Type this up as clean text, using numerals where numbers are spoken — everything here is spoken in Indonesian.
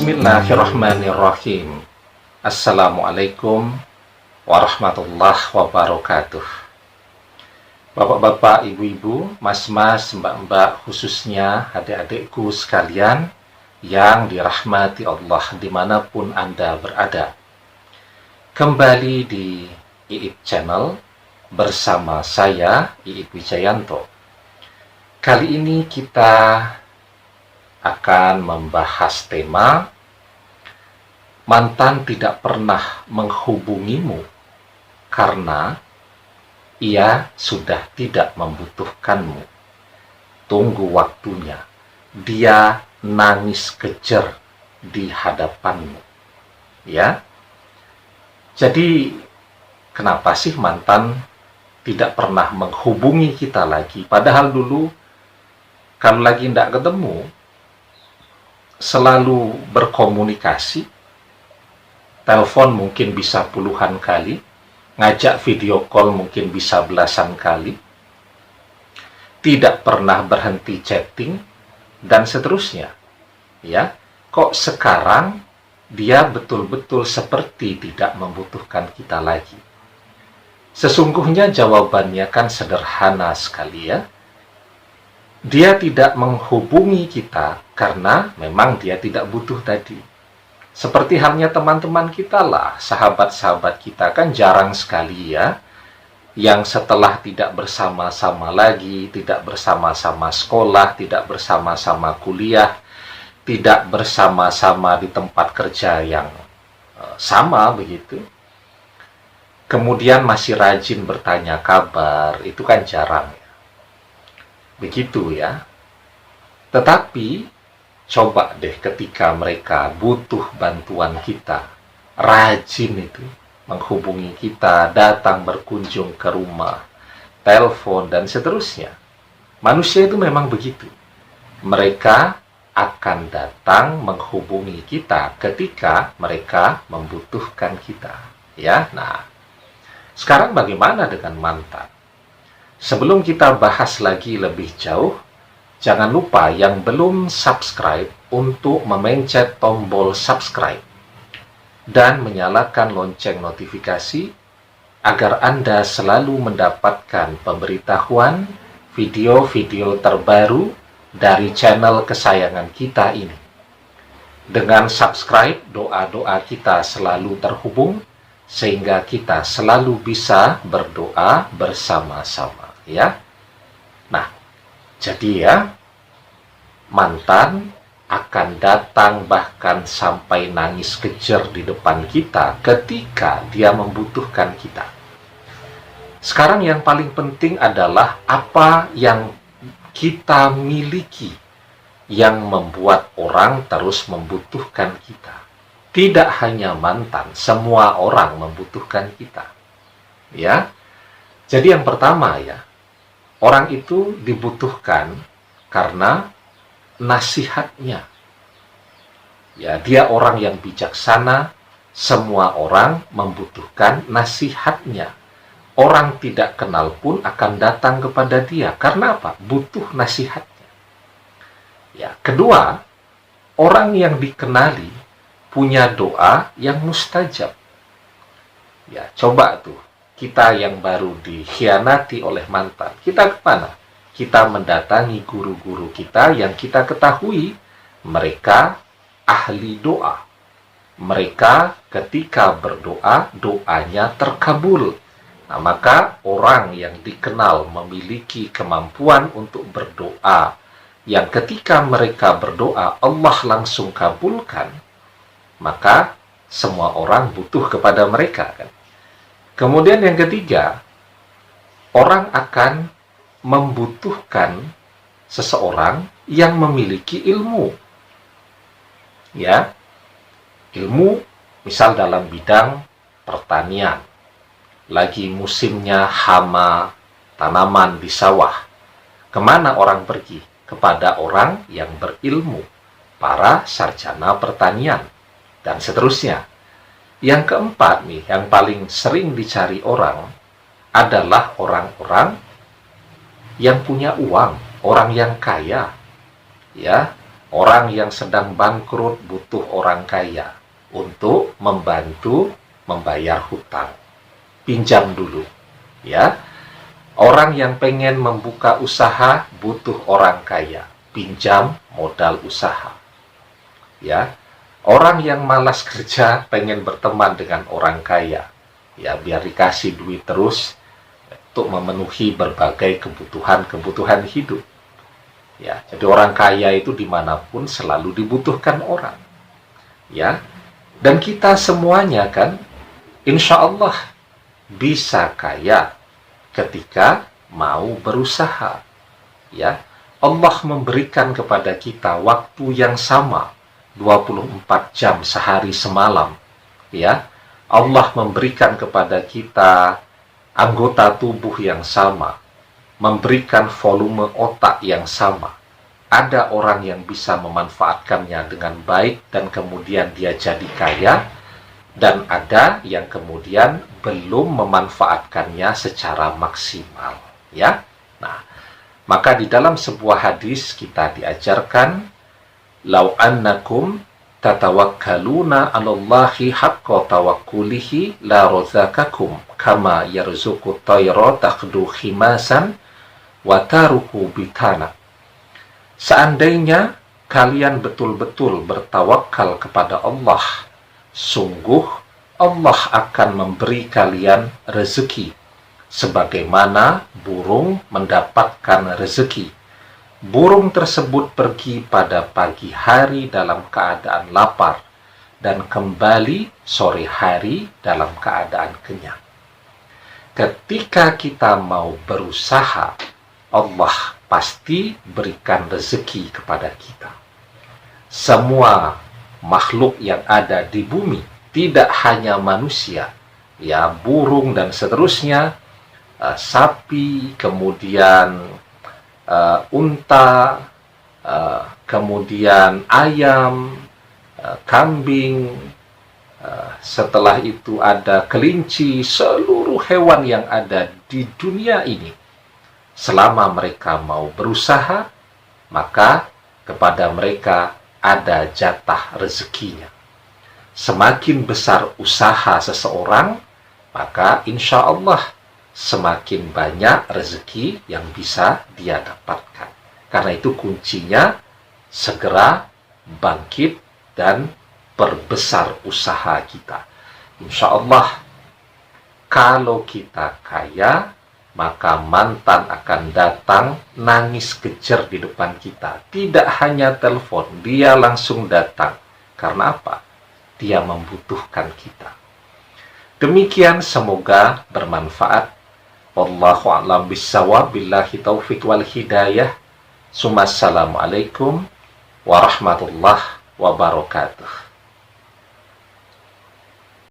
Bismillahirrahmanirrahim. Assalamualaikum warahmatullahi wabarakatuh. Bapak-bapak, ibu-ibu, mas-mas, mbak-mbak, khususnya adik-adikku sekalian yang dirahmati Allah dimanapun Anda berada. Kembali di Iip Channel bersama saya, Iip Wijayanto. Kali ini kita akan membahas tema mantan tidak pernah menghubungimu karena ia sudah tidak membutuhkanmu. Tunggu waktunya, dia nangis kejer di hadapanmu. Ya, jadi kenapa sih mantan tidak pernah menghubungi kita lagi? Padahal dulu kalau lagi tidak ketemu selalu berkomunikasi, telepon mungkin bisa puluhan kali, ngajak video call mungkin bisa belasan kali, tidak pernah berhenti chatting, dan seterusnya. Ya, kok sekarang dia betul-betul seperti tidak membutuhkan kita lagi? Sesungguhnya jawabannya kan sederhana sekali ya. Dia tidak menghubungi kita karena memang dia tidak butuh tadi. Seperti halnya teman-teman kita lah, sahabat-sahabat kita kan jarang sekali ya, yang setelah tidak bersama-sama lagi, tidak bersama-sama sekolah, tidak bersama-sama kuliah, tidak bersama-sama di tempat kerja yang sama begitu, kemudian masih rajin bertanya kabar, itu kan jarang. Begitu ya. Tetapi coba deh ketika mereka butuh bantuan kita, rajin itu menghubungi kita, datang berkunjung ke rumah, telepon dan seterusnya. Manusia itu memang begitu. Mereka akan datang menghubungi kita ketika mereka membutuhkan kita. Ya, nah, sekarang bagaimana dengan mantan? Sebelum kita bahas lagi lebih jauh, jangan lupa yang belum subscribe untuk memencet tombol subscribe dan menyalakan lonceng notifikasi agar Anda selalu mendapatkan pemberitahuan video-video terbaru dari channel kesayangan kita ini. Dengan subscribe, doa-doa kita selalu terhubung sehingga kita selalu bisa berdoa bersama-sama. Ya, nah, jadi ya, mantan akan datang bahkan sampai nangis kejer di depan kita ketika dia membutuhkan kita. Sekarang yang paling penting adalah apa yang kita miliki yang membuat orang terus membutuhkan kita. Tidak hanya mantan, semua orang membutuhkan kita. Ya, jadi yang pertama ya, orang itu dibutuhkan karena nasihatnya. Ya, dia orang yang bijaksana, semua orang membutuhkan nasihatnya. Orang tidak kenal pun akan datang kepada dia. Karena apa? Butuh nasihatnya. Ya, kedua, orang yang dikenali punya doa yang mustajab. Ya, coba tuh. Kita yang baru dikhianati oleh mantan, kita kemana? Kita mendatangi guru-guru kita yang kita ketahui mereka ahli doa. Mereka ketika berdoa, doanya terkabul. Nah, maka orang yang dikenal memiliki kemampuan untuk berdoa, yang ketika mereka berdoa Allah langsung kabulkan, maka semua orang butuh kepada mereka kan. Kemudian yang ketiga, orang akan membutuhkan seseorang yang memiliki ilmu. Ya, ilmu misal dalam bidang pertanian. Lagi musimnya hama tanaman di sawah. Kemana orang pergi? Kepada orang yang berilmu, para sarjana pertanian, dan seterusnya. Yang keempat nih, yang paling sering dicari orang adalah orang-orang yang punya uang, orang yang kaya. Ya, Orang yang sedang bangkrut butuh orang kaya untuk membantu membayar hutang. Pinjam dulu, ya. Orang yang pengen membuka usaha butuh orang kaya, pinjam modal usaha. Ya. Orang yang malas kerja pengen berteman dengan orang kaya, ya biar dikasih duit terus untuk memenuhi berbagai kebutuhan hidup. Ya, jadi orang kaya itu dimanapun selalu dibutuhkan orang. Ya, dan kita semuanya kan, insya Allah bisa kaya ketika mau berusaha. Ya, Allah memberikan kepada kita waktu yang sama, 24 jam sehari semalam. Ya, Allah memberikan kepada kita anggota tubuh yang sama, memberikan volume otak yang sama. Ada orang yang bisa memanfaatkannya dengan baik dan kemudian dia jadi kaya, dan ada yang kemudian belum memanfaatkannya secara maksimal, ya. Nah, maka di dalam sebuah hadis kita diajarkan, lau annakum tatawakkaluna 'alallahi haqqa tawakkulihi la razaqakum kama yarzuqu tayra taqdu khimasan wa taruku bitana. Seandainya kalian betul-betul bertawakal kepada Allah, sungguh Allah akan memberi kalian rezeki sebagaimana burung mendapatkan rezeki. Burung tersebut pergi pada pagi hari dalam keadaan lapar dan kembali sore hari dalam keadaan kenyang. Ketika kita mau berusaha, Allah pasti berikan rezeki kepada kita. Semua makhluk yang ada di bumi, tidak hanya manusia, ya burung dan seterusnya, sapi, kemudian unta, kemudian ayam, kambing, setelah itu ada kelinci, seluruh hewan yang ada di dunia ini. Selama mereka mau berusaha, maka kepada mereka ada jatah rezekinya. Semakin besar usaha seseorang, maka insya Allah semakin banyak rezeki yang bisa dia dapatkan. Karena itu kuncinya segera bangkit dan perbesar usaha kita. Insya Allah, kalau kita kaya, maka mantan akan datang nangis kejer di depan kita. Tidak hanya telepon, dia langsung datang. Karena apa? Dia membutuhkan kita. Demikian, semoga bermanfaat. Wallahu a'lam bishawab, billahi taufiq wal hidayah. Assalamualaikum warahmatullahi wabarakatuh.